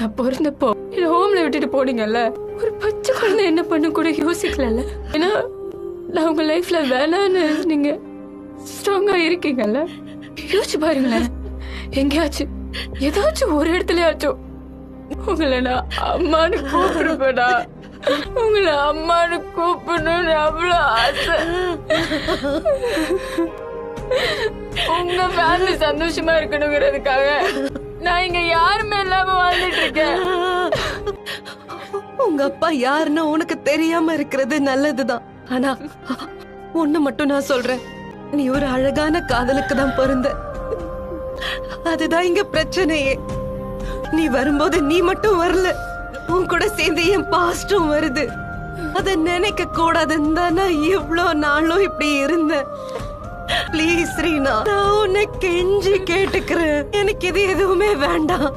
நான் பிறந்தப்போ என்ன ஹோம்ல விட்டுட்டு போனீங்கல்ல, ஒரு பச்சை குழந்தை என்ன பண்ண கூட யோசிக்கல. ஏன்னா நான் உங்க லைஃப்ல வேணான்னு நீங்க ஸ்ட்ராங்கா இருக்கீங்கல்ல. யோசிச்சு பாருங்களேன், எங்கேயாச்சும் ஏதாச்சும் ஒரு இடத்துலயாச்சும் உங்களை நான் அம்மானு கூப்பிடுப்பேடா. உங்களை அம்மானு கூப்பிடணும்னு அவ்வளவு ஆசை. உங்க ஃபேமிலி சந்தோஷமா இருக்கணுங்கிறதுக்காக நான் இங்க யாருமே இல்லாம வாழ்ந்துட்டு இருக்கேன். உங்க அப்பா யாருன்னு உனக்கு தெரியாம இருக்கிறது நல்லதுதான். ஆனா ஒண்ணு மட்டும் நான் சொல்றேன், நீ ஒரு அழகான காதலுக்கு தான் பிறந்த. அதுதான் இங்க பிரச்சனையே. நீ வரும்போது நீ மட்டும் வரல, உன் கூட சேர்ந்து என் பாஸ்டும் வருது. அத நினைக்க கூடாதுன்னு தான் நான் இவ்வளவு நாளும் இப்படி இருந்தேன். ப்ளீஸ் ரீனா, நான் உன்னை கெஞ்சி கேட்டுக்கிறேன், எனக்கு இது எதுவுமே வேண்டாம்.